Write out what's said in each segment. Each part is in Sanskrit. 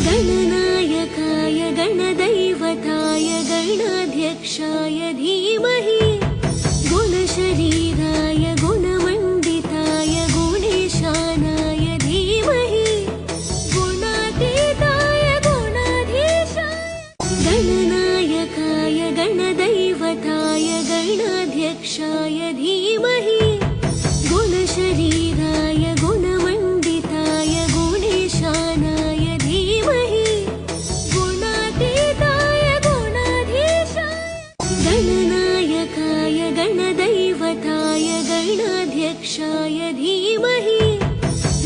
गणनायकाय गणदैवताय गणाध्यक्षाय धीमहि गुणशरीराय गुणमण्डिताय गुणेशानाय धीमहि गुणातीताय गुणाधीशाय गणनायकाय गणदैवताय गणाध्यक्षाय धीमहि गुणशरीराय गुणमण्डिताय गुणेशानाय धीमहि गुणातीताय गुणाधीशाय गणनायकाय गणदैवताय गणाध्यक्षाय धीमहि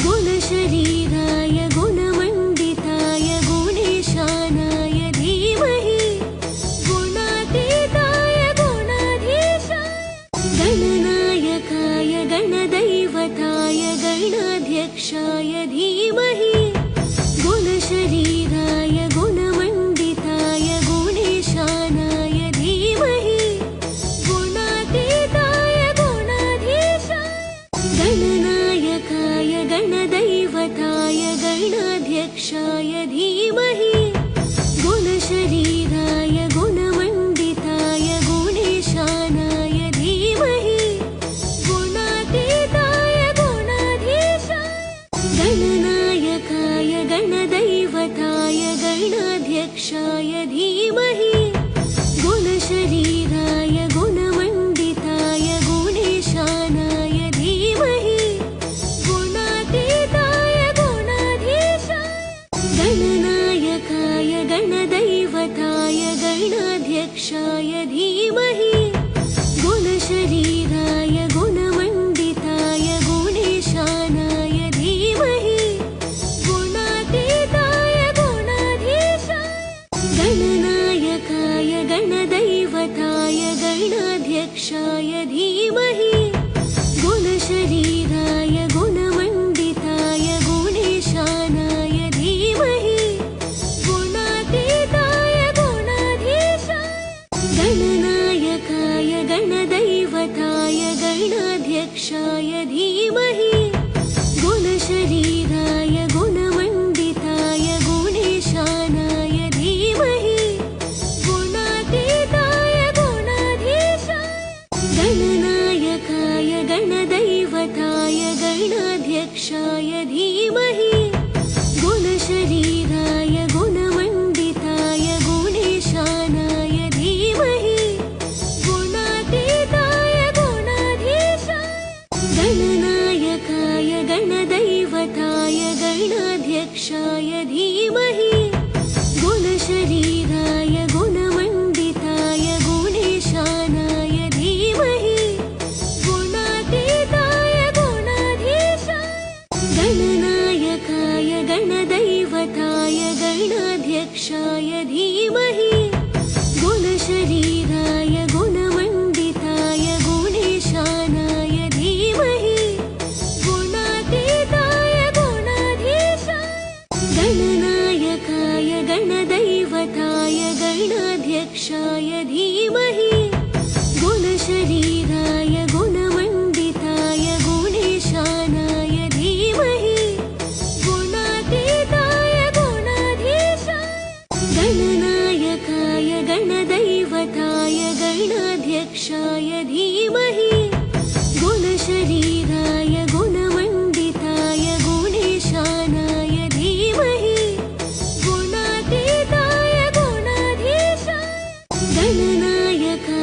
गुणशरीराय गुणमण्डिताय गुणेशानाय धीमहि गुणातीताय गुणाधीशाय गणनायकाय गणदैवताय गणाध्यक्षाय धीमहि गुणशरीराय गुणमण्डिताय गुणेशानाय धीमहि गुणातीताय गुणाधीशाय गणनायकाय गणदैवताय गणाध्यक्षाय धीमहि गुणशरीराय गुणमण्डिताय गुणेशानाय धीमहि गुणातीताय गुणाधीशाय गणनायकाय गणदैवताय गणाध्यक्षाय धीमहि गुणशरीराय गुणमण्डिताय गुणेशानाय धीमहि गुणातीताय गुणाधीशाय गणनायकाय गणदैवताय गणाध्यक्षाय धीमहि गुणशरीराय गुणमण्डिताय गुणेशानाय धीमहि गुणातीताय गुणाधीशाय गणनायकाय गणदैवताय गणाध्यक्षाय धीमहि गुणशरीराय गुणमण्डिताय गुणेशानाय धीमहि गुणातीताय गुणाधीशाय गणनायकाय गणदैवताय गणाध्यक्षाय धीमहि गुणशरीराय गुणमण्डिताय गुणेशानाय धीमहि गुणातीताय गुणाधीशाय गणनायकाय गणदैवताय गणाध्यक्षाय धीमहि गुणशरीराय गुणमण्डिताय गुणेशानाय धीमहि गुणातीताय गुणाधीशाय गणनायकाय गणदैवताय गणाध्यक्षाय धीमहि गुणशरीराय गुणमण्डिताय गुणेशानाय धीमहि गुणातीताय गुणाधीशाय गणनायकाय गणदैवताय गणाध्यक्षाय धीमहि गुणशरीराय गुणमण्डिताय गुणेशानाय धीमहि गुणातीताय गुणाधीशाय गणनायकाय गणदैवताय गणाध्यक्षाय धीमहि गुणशरीराय गुणमण्डिताय गुणेशानाय धीमहि गुणातीताय गुणाधीशाय गणनायकाय गणदैवताय गणाध्यक्षाय धीमहि गुणशरीराय गुणमण्डिताय गुणेशानाय धीमहि गुणातीताय गुणाधीशाय गणनायकाय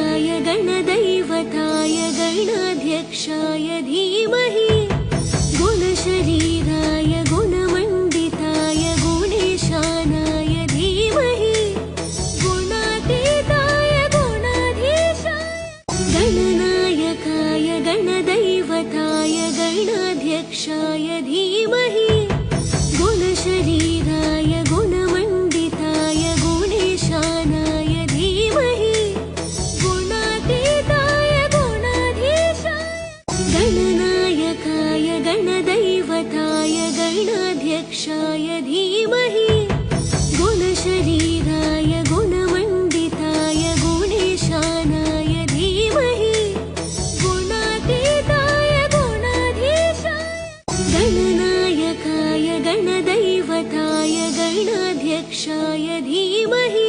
गणाध्यक्षाय धीमहि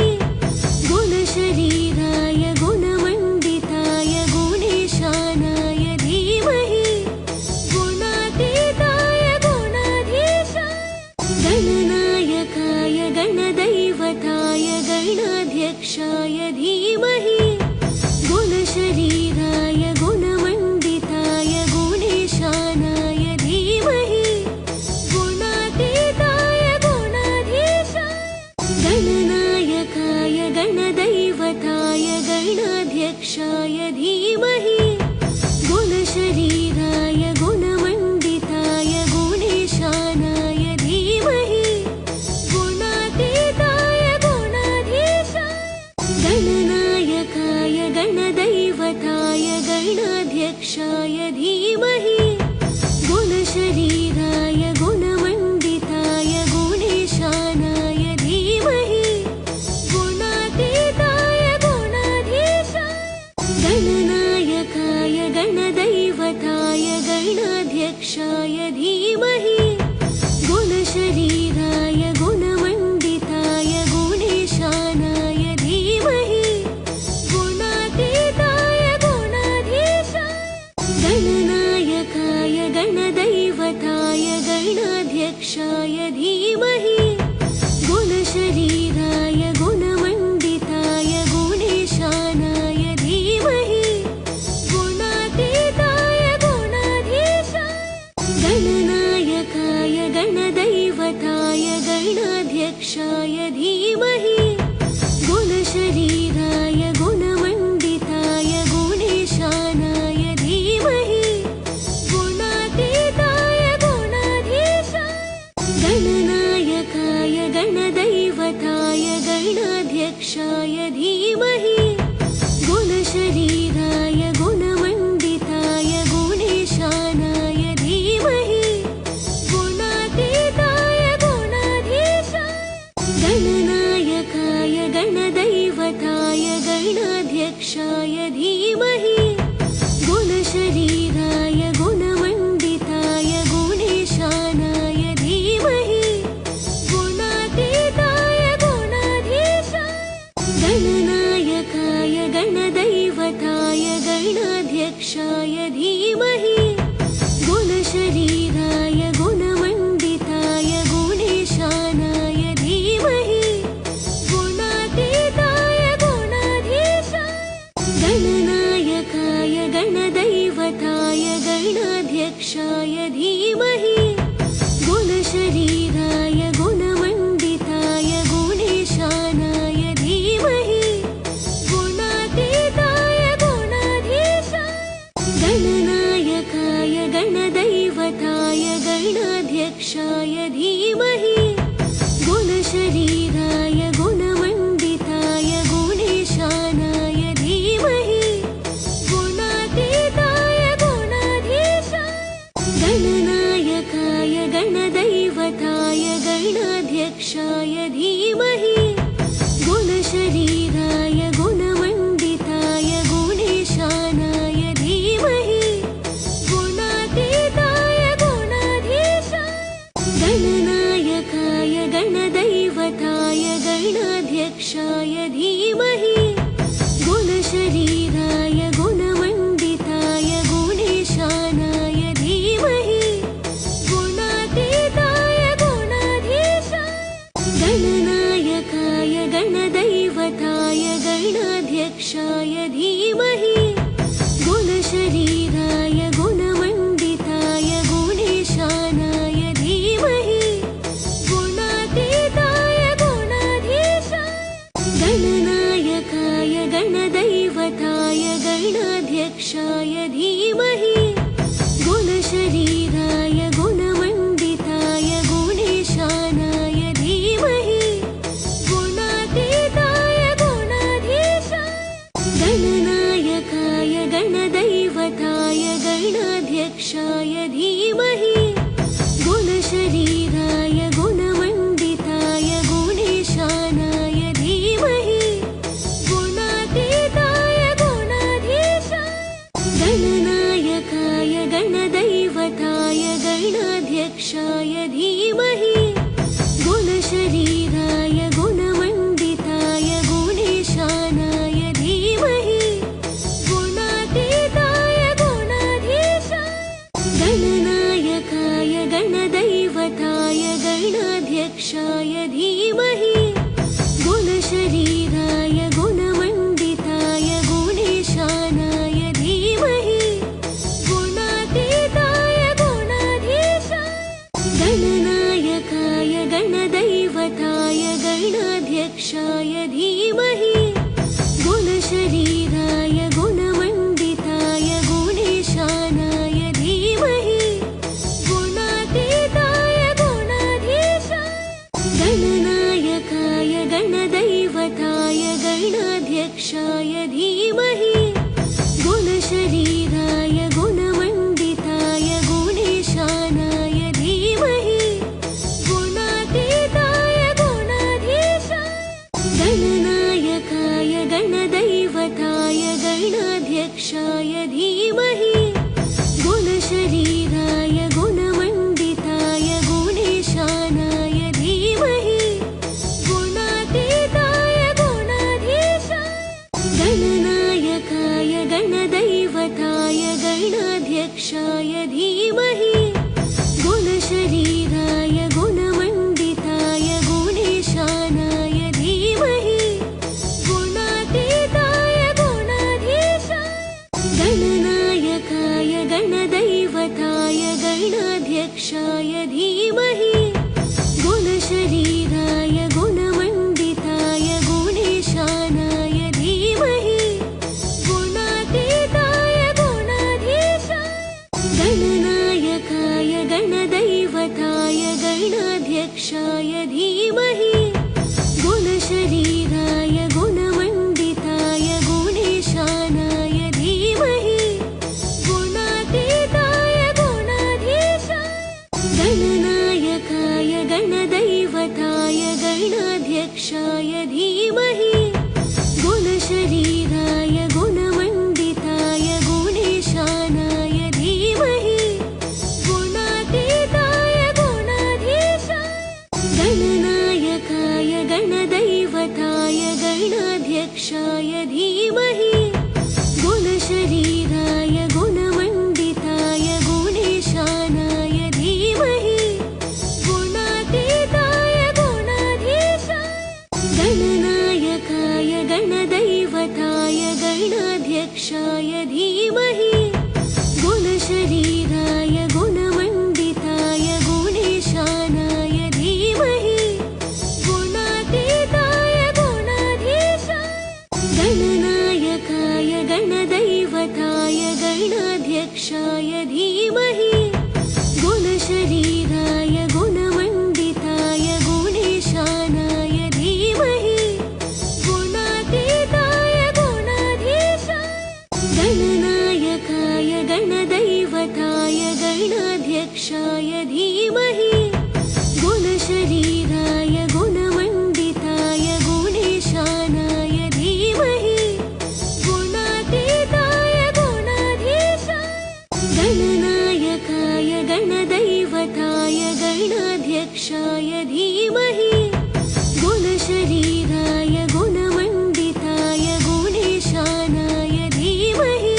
गुणशरीराय गुणमण्डिताय गुणेशानाय धीमहि गुणातीताय गुणाधीशाय गणनायकाय गणदैवताय गणाध्यक्षाय धीमहि गुणशरीराय गुणमण्डिताय गुणेशानाय धीमहि गुणातीताय गुणाधीशाय गणनायकाय गणदैवताय गणाध्यक्षाय धीमहि गुणशरीराय गुणमण्डिताय गुणेशानाय धीमहि गुणातीताय गुणाधीशाय गणनायकाय गणदैवताय गणाध्यक्षाय धीमहि गुणशरीराय गुणमण्डिताय गुणेशानाय धीमहि गुणातीताय गुणाधीशाय गणनायकाय गणदैवताय गणाध्यक्षाय धीमहि गुणशरीराय गुणमण्डिताय गुणेशानाय धीमहि गुणातीताय गुणाधीशाय गणनायकाय गणदैवताय गणाध्यक्षाय धीमहि गुणशरीराय गुणमण्डिताय गुणेशानाय धीमहि गुणातीताय गुणाधीशाय गणनायकाय गणदैवताय गणाध्यक्षाय धीमहि गुणशरीराय गुणमण्डिताय गुणेशानाय धीमहि गुणातीताय गुणाधीशाय गणनायकाय गणदैवताय गणाध्यक्षाय धीमहि गुणशरीराय गुणमण्डिताय गुणेशानाय धीमहि गुणातीताय गुणाधीशाय गणनायकाय गणदैवताय गणाध्यक्षाय धीमहि गुणशरीराय गुणमण्डिताय गुणेशानाय धीमहि गुणातीताय गुणाधीशाय गणनायकाय गणदैवताय गणाध्यक्षाय धीमहि गुणशरीराय गुणमण्डिताय गुणेशानाय धीमहि गुणातीताय गुणाधीशाय गणनायकाय गणदैवताय गणाध्यक्षाय धीमहि गुणशरीराय गुणमण्डिताय गुणेशानाय धीमहि गुणातीताय गुणाधीशाय गणनायकाय गणदैवताय गणाध्यक्षाय धीमहि गुणशरीराय गुणमण्डिताय गुणेशानाय धीमहि गुणातीताय गुणाधीशाय गणनायकाय गणदैवताय गणाध्यक्षाय धीमहि गुणशरीराय गुणमण्डिताय गुणेशानाय धीमहि गुणातीताय गुणाधीशाय गणनायकाय गणदैवताय गणाध्यक्षाय धीमहि गुणशरीराय गुणमण्डिताय गुणेशानाय धीमहि गुणातीताय गुणाधीशाय गणनायकाय गणदैवताय गणाध्यक्षाय धीमहि गुणशरीराय गुणमण्डिताय गुणेशानाय धीमहि गुणातीताय गुणाधीशाय गणनायकाय गणदैवताय गणाध्यक्षाय धीमहि गुणशरीराय गुणमण्डिताय गुणेशानाय धीमहि गुणातीताय गुणाधीशाय गणनायकाय गणदैवताय धीमहि गुणशरीराय गुणमण्डिताय गुणेशानाय धीमहि गुणातीताय गुणाधीशाय गणनायकाय गणदैवताय गणाध्यक्षाय धीमहि गुणशरीराय गुणमण्डिताय गुणेशानाय धीमहि गुणातीताय गुणाधीशाय गणनायकाय गणदैवताय गणाध्यक्षाय धीमहि गुणशरीराय गुणमण्डिताय गुणेशानाय धीमहि गुणातीताय गुणाधीशाय गणनायकाय गणदैवताय गणाध्यक्षाय धीमहि गुणशरीराय गुणमण्डिताय गुणेशानाय धीमहि गुणातीताय गुणाधीशाय गणनायकाय गणदैवताय गणाध्यक्षाय धीमहि गुणशरीराय गुणमण्डिताय गुणेशानाय धीमहि गुणातीताय गुणाधीशाय गणनायकाय गणदैवताय गणाध्यक्षाय धीमहि गुणशरीराय गुणमण्डिताय गुणेशानाय धीमहि गुणातीताय गुणाधीशाय गणनायकाय गणदैवताय गणाध्यक्षाय धीमहि गुणशरीराय गुणमण्डिताय गुणेशानाय धीमहि गुणातीताय गुणाधीशाय गणनायकाय गणदैवताय गणाध्यक्षाय धीमहि गुणशरीराय गुणमण्डिताय गुणेशानाय धीमहि गुणातीताय गुणाधीशाय गणनायकाय गणदैवताय गणाध्यक्षाय धीमहि गुणशरीराय गुणमण्डिताय गुणेशानाय धीमहि गुणातीताय गुणाधीशाय गणनायकाय गणदैवताय गणाध्यक्षाय धीमहि गुणशरीराय गुणमण्डिताय गुणेशानाय धीमहि गुणातीताय गुणाधीशाय गणनायकाय गणदैवताय गणाध्यक्षाय धीमहि गुणशरीराय गुणमण्डिताय गुणेशानाय धीमहि गुणातीताय गुणाधीशाय गणनायकाय गणदैवताय गणाध्यक्षाय धीमहि गुणशरीराय गुणमण्डिताय गुणेशानाय धीमहि गुणातीताय गुणाधीशाय गणनायकाय गणदैवताय गणाध्यक्षाय धीमहि गुणशरीराय गुणमण्डिताय गुणेशानाय धीमहि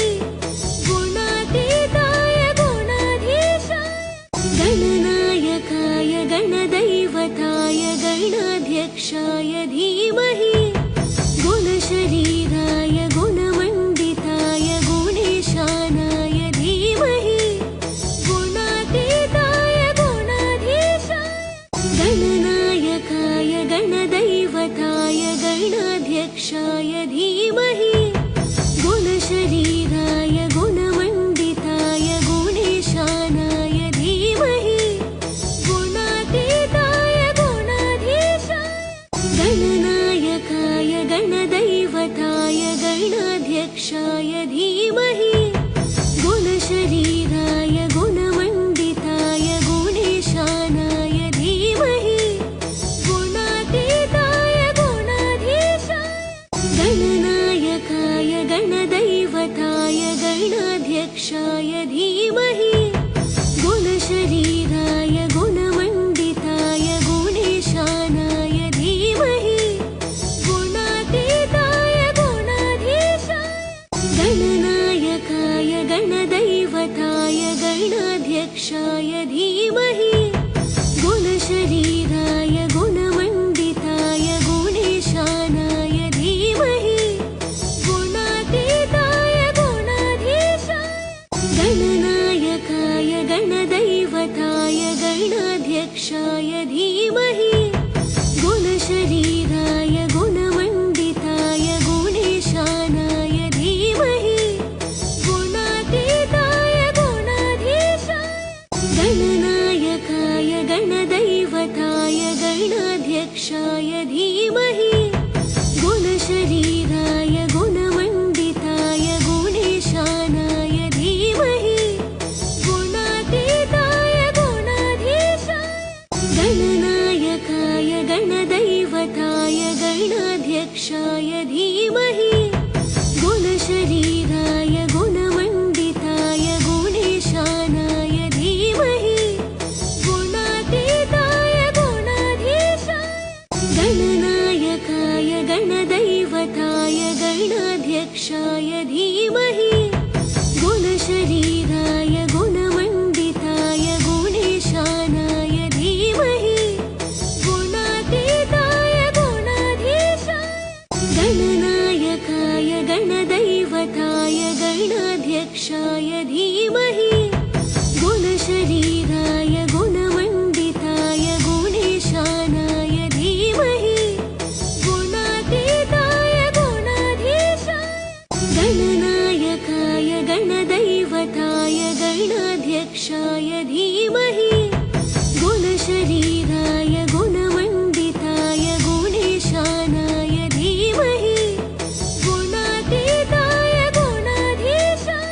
गुणातीताय गुणाधीशाय गणनायकाय गणदैवताय गणाध्यक्षाय धीमहि गुणशरीराय गुणमण्डिताय गुणेशानाय धीमहि गुणातीताय गुणाधीशाय गणनायकाय गणदैवताय गणाध्यक्षाय धीमहि गुणशरीराय गुणमण्डिताय गुणेशानाय धीमहि गुणातीताय गुणाधीशाय गणनायकाय गणदैवताय गणाध्यक्षाय धीमहि गुणशरीराय गुणमण्डिताय गुणेशानाय धीमहि गुणातीताय गुणाधीशाय गणनायकाय धीमहि गुणशरीराय गुणमण्डिताय गुणेशानाय धीमहि गुणातीताय गुणाधीशाय गणनायकाय गणदैवताय गणाध्यक्षाय धीमहि गुणशरीराय गुणमण्डिताय गुणेशानाय धीमहि गुणातीताय गुणाधीशाय गणनायकाय गणदैवताय गणाध्यक्षाय धीमहि गुणशरीराय गुणमण्डिताय गुणेशानाय धीमहि गुणातीताय गुणाधीशाय गणनायकाय गणदैवताय गणाध्यक्षाय धीमहि गुणशरीराय गुणमण्डिताय गुणेशानाय धीमहि गुणातीताय गुणाधीशाय गणनायकाय गणदैवताय गणाध्यक्षाय धीमहि गुणशरीराय गुणमण्डिताय गुणेशानाय धीमहि गुणातीताय गुणाधीशाय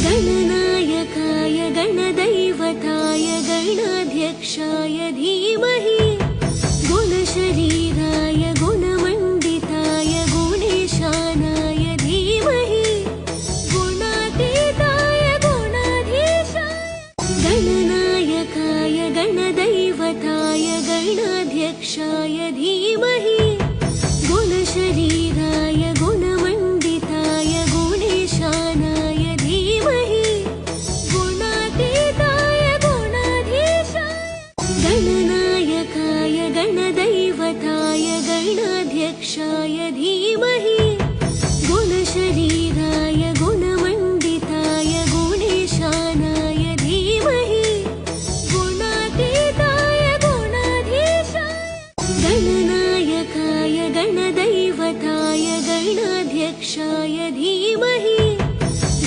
गणनायकाय गणदैवताय गणाध्यक्षाय धीमहि गुणशरीराय गुणमण्डिताय गुणेशानाय धीमहि गुणातीताय गुणाधीशाय गणनायकाय गणदैवताय गणाध्यक्षाय धीमहि गुणशरीराय गुणमण्डिताय गुणेशानाय धीमहि गुणातीताय गुणाधीशाय गणनायकाय गणदैवताय गणाध्यक्षाय धीमहि गुणशरीराय गुणमण्डिताय गुणेशानाय धीमहि गुणातीताय गुणाधीशाय गणनायकाय गणदैवताय गणाध्यक्षाय धीमहि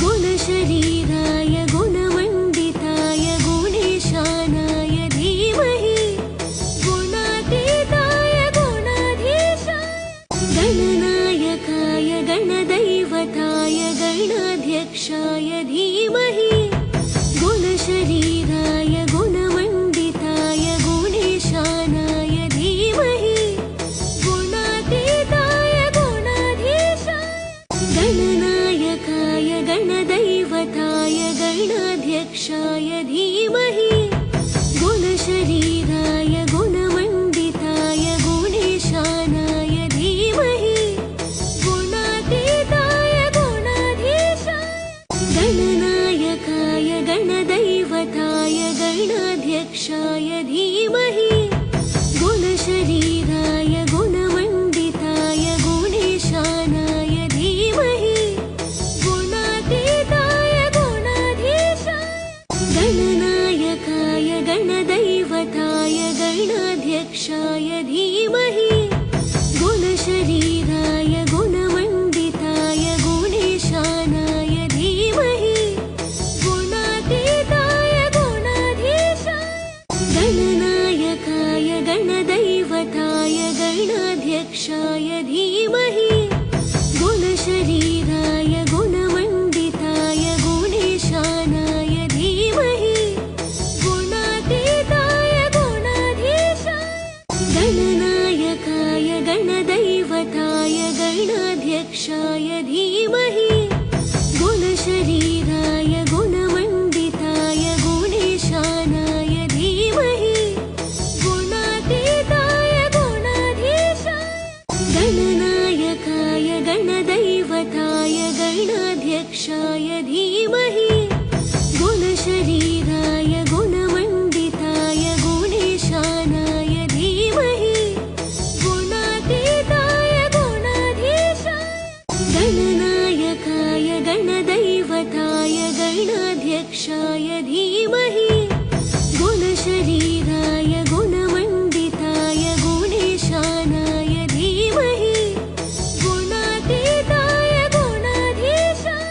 गुणशरीराय गुणमण्डिताय गुणेशानाय धीमहि गुणातीताय गुणाधीशाय गणनायकाय गणदैवताय गणाध्यक्षाय धीमहि गुणशरीराय गुणमण्डिताय गुणेशानाय धीमहि गुणातीताय गुणाधीशाय गणनायकाय गणदैवताय गणाध्यक्षाय धीमहि गुणशरीराय गुणमण्डिताय गुणेशानाय धीमहि गुणातीताय गुणाधीशाय गणनायकाय गणदैवताय गणाध्यक्षाय धीमहि गुणशरीराय गुणमण्डिताय गुणेशानाय धीमहि गुणातीताय गुणाधीशाय गणनायकाय गणदैवताय गणाध्यक्षाय धीमहि गुणशरीराय गुणमण्डिताय गुणेशानाय धीमहि गुणातीताय गुणाधीशाय गणनायकाय गणदैवताय गणाध्यक्षाय धीमहि गुणशरीराय गुणमण्डिताय गुणेशानाय धीमहि गुणातीताय गुणाधीशाय गणनायकाय गणदैवताय गणाध्यक्षाय धीमहि गुणशरीराय गुणमण्डिताय गुणेशानाय धीमहि गुणातीताय गुणाधीशाय गणनायकाय गणदैवताय गणाध्यक्षाय धीमहि गुणशरीराय गुणमण्डिताय गुणेशानाय धीमहि गुणातीताय गुणाधीशाय गणनायकाय गणदैवताय गणाध्यक्षाय धीमहि गुणशरीराय गुणमण्डिताय गुणेशानाय धीमहि गुणातीताय गुणाधीशाय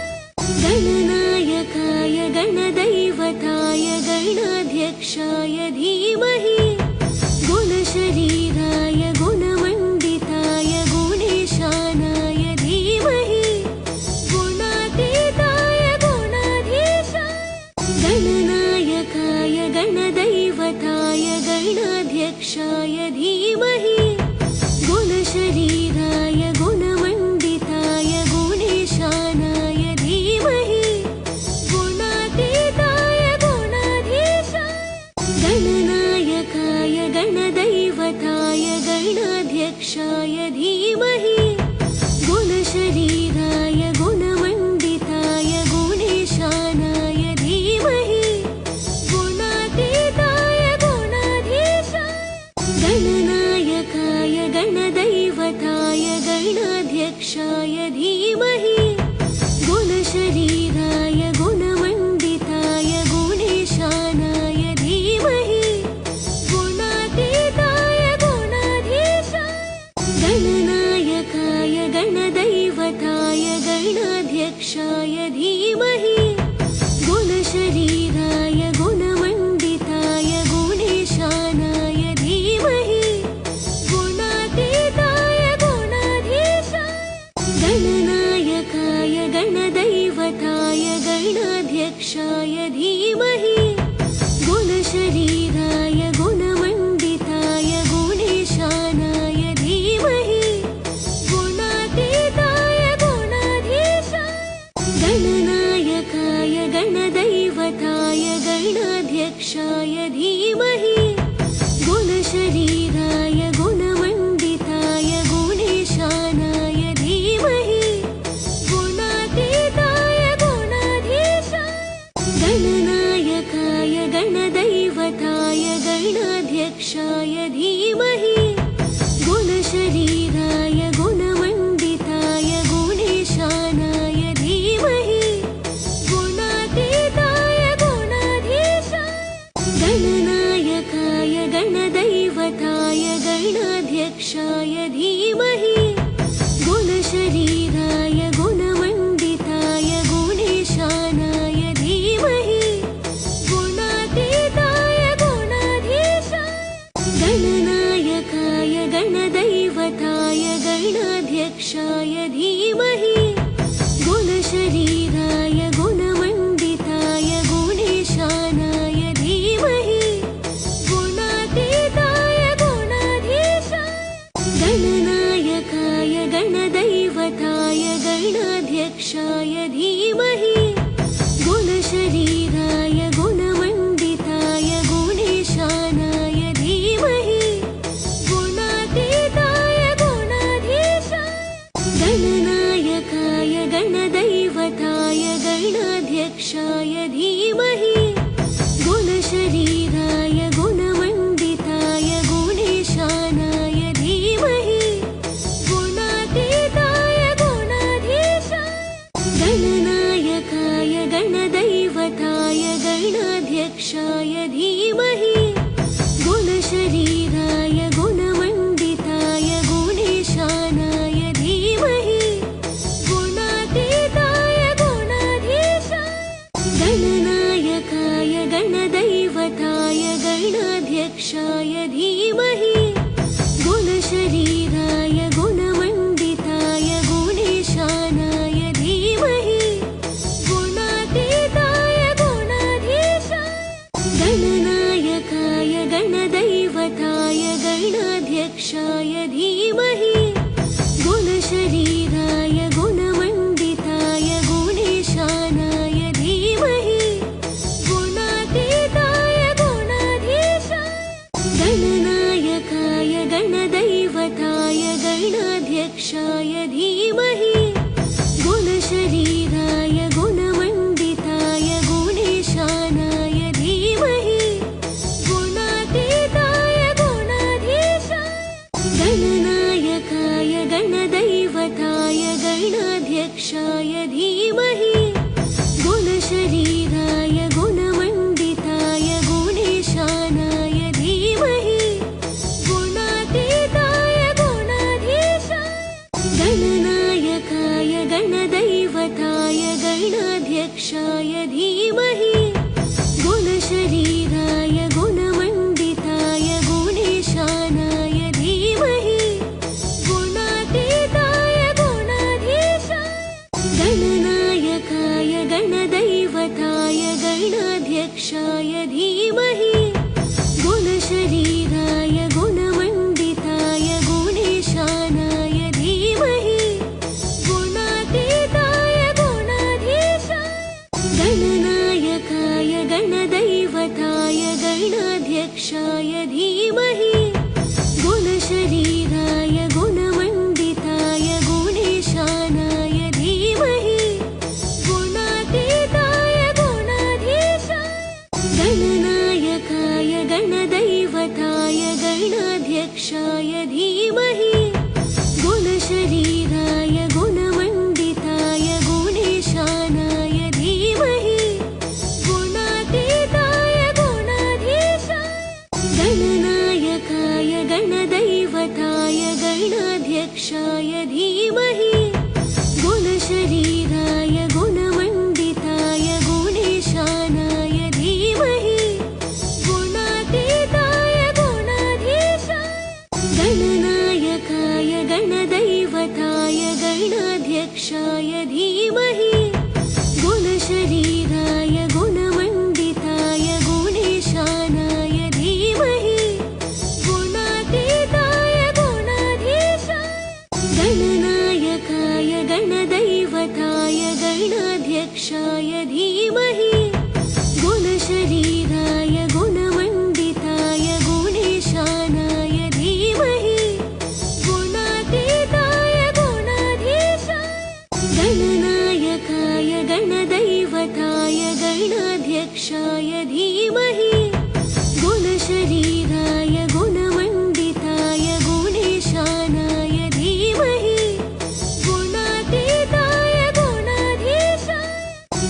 गणाध्यक्षाय धीमहि गुणशरीराय गुणमण्डिताय गुणेशानाय धीमहि गुणातीताय गुणाधीशाय गणनायकाय गणदैवताय गणाध्यक्षाय धीमहि गुणशरीराय गुणमण्डिताय गुणेशानाय धीमहि गुणातीताय गुणाधीशाय गणनायकाय गणदैवताय गणाध्यक्षाय धीमहि गुणशरीराय गुणमण्डिताय गुणेशानाय धीमहि गुणातीताय गुणाधीशाय गणनायकाय गणदैवताय गणाध्यक्षाय धीमहि गुणशरीराय गुणमण्डिताय गुणेशानाय धीमहि गुणातीताय गुणाधीशाय गणनायकाय गणदैवताय गणाध्यक्षाय धीमहि गुणशरीराय गुणमण्डिताय गुणेशानाय धीमहि गुणातीताय गुणाधीशाय गणनायकाय गणदैवताय गणाध्यक्षाय धीमहि गुणशरीराय गुणमण्डिताय गुणेशानाय धीमहि गुणातीताय गुणाधीशाय गणनायकाय गणदैवताय गणाध्यक्षाय धीमहि गुणशरीराय गुणमण्डिताय गुणेशानाय धीमहि गुणातीताय गुणाधीशाय गणनायकाय गणदैवताय गणाध्यक्षाय धीमहि गुणशरीराय गुणमण्डिताय गुणेशानाय धीमहि गुणातीताय गुणाधीशाय गणनायकाय गणदैवताय गणाध्यक्षाय धीमहि गुणशरीराय गुणमण्डिताय गुणेशानाय धीमहि गुणातीताय गुणाधीशाय गणनायकाय गणदैवताय गणाध्यक्षाय धीमहि गुणशरीराय गुणमण्डिताय गुणेशानाय धीमहि गुणातीताय गुणाधीशाय गणनायकाय गणदैवताय गणाध्यक्षाय धीमहि गुणशरीराय गुणमण्डिताय गुणेशानाय धीमहि गुणातीताय गुणाधीशाय गणनायकाय गणदैवताय गणाध्यक्षाय धीमहि गुणशरीराय गुणमण्डिताय गुणेशानाय धीमहि गुणातीताय गुणाधीशाय गणनायकाय गणदैवताय गणाध्यक्षाय धीमहि गुणशरीराय गुणमण्डिताय गुणेशानाय धीमहि गुणातीताय गुणाधीशाय गणनायकाय गणदैवताय गणाध्यक्षाय धीमहि गुणशरीराय गुणमण्डिताय गुणेशानाय धीमहि गुणातीताय गुणाधीशाय गणनायकाय गणदैवताय गणाध्यक्षाय धीमहि गुणशरीराय गुणमण्डिताय गुणेशानाय धीमहि गुणातीताय गुणाधीशाय गणनायकाय गणदैवताय गणाध्यक्षाय धीमहि गुणशरीराय गुणमण्डिताय गुणेशानाय धीमहि गुणातीताय गुणाधीशाय गणनायकाय गणदैवताय गणाध्यक्षाय धीमहि गुणशरीराय गुणमण्डिताय गुणेशानाय धीमहि गुणातीताय गुणाधीशाय गणनायकाय गणदैवताय गणाध्यक्षाय धीमहि गुणशरीराय गुणमण्डिताय गुणेशानाय धीमहि गुणातीताय गुणाधीशाय गणनायकाय गणदैवताय गणाध्यक्षाय धीमहि गुणशरीराय गुणमण्डिताय गुणेशानाय धीमहि गुणातीताय गुणाधीशाय गणनायकाय गणदैवताय गणाध्यक्षाय धीमहि गुणशरीराय गुणमण्डिताय गुणेशानाय धीमहि गुणातीताय गुणाधीशाय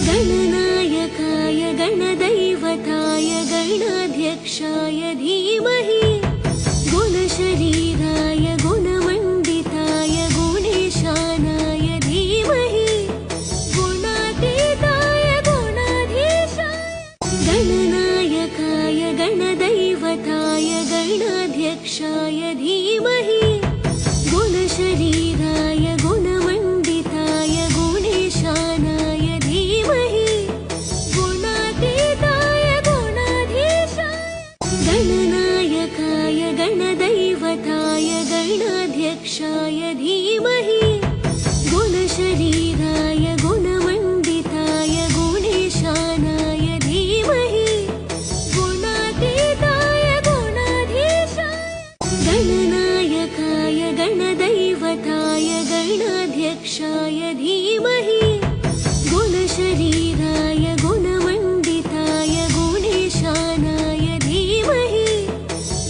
गणनायकाय गणदैवताय गणाध्यक्षाय धीमहि गुणशरीराय गुणमण्डिताय गुणेशानाय धीमहि गुणातीताय गुणाधीशाय गणनायकाय गणदैवताय गणाध्यक्षाय धीमहि गुणशरीराय गुणमण्डिताय गुणेशानाय धीमहि गुणातीताय गुणाधीशाय गणनायकाय गणदैवताय गणाध्यक्षाय धीमहि गुणशरीराय गुणमण्डिताय गुणेशानाय धीमहि गुणातीताय गुणाधीशाय गणनायकाय गणदैवताय गणाध्यक्षाय धीमहि गुणशरीराय गुणमण्डिताय गुणेशानाय धीमहि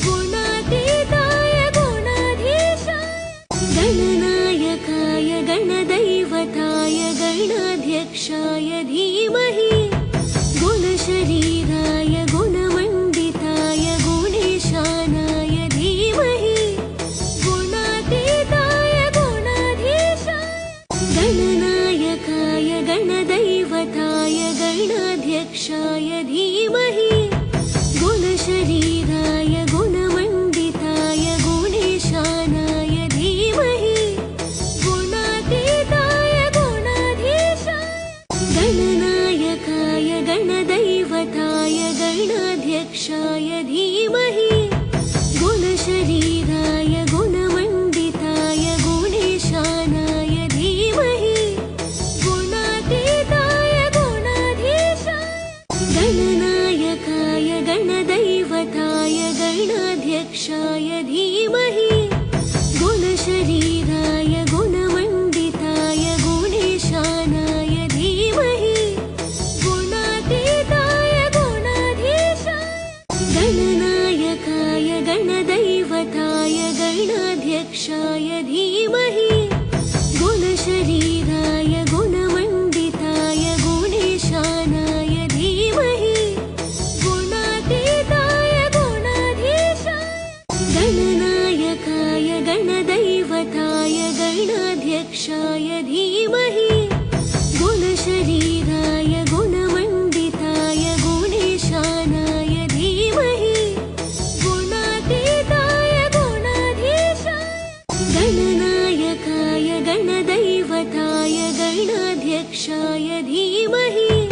गुणातीताय गुणाधीशाय गणनायकाय गणदैवताय गणाध्यक्षाय धीमहि गुणशरीराय गुणमण्डिताय गुणेशानाय धीमहि गुणातीताय गुणाधीशाय गणनायकाय गणदैवताय गणाध्यक्षाय धीमहि गुणशरीराय गुणमण्डिताय गुणेशानाय धीमहि गुणातीताय गुणाधीशाय गणनायकाय गणदैवताय गणाध्यक्षाय धीमहि गुणशरीराय गुणमण्डिताय गुणेशानाय धीमहि गुणातीताय गुणाधीशाय गणनायकाय गणदैवताय गणाध्यक्षाय धीमहि गुणशरीराय गुणमण्डिताय गुणेशानाय धीमहि गुणातीताय गुणाधीशाय गणनायकाय गणदैवताय गणाध्यक्षाय धीमहि गुणशरीराय गुणमण्डिताय गुणेशानाय धीमहि गुणातीताय गुणाधीशाय गणनायकाय गणदैवताय गणाध्यक्षाय धीमहि गुणशरीराय गुणमण्डिताय गुणेशानाय धीमहि गुणातीताय गुणाधीशाय गणनायकाय गणदैवताय गणाध्यक्षाय धीमहि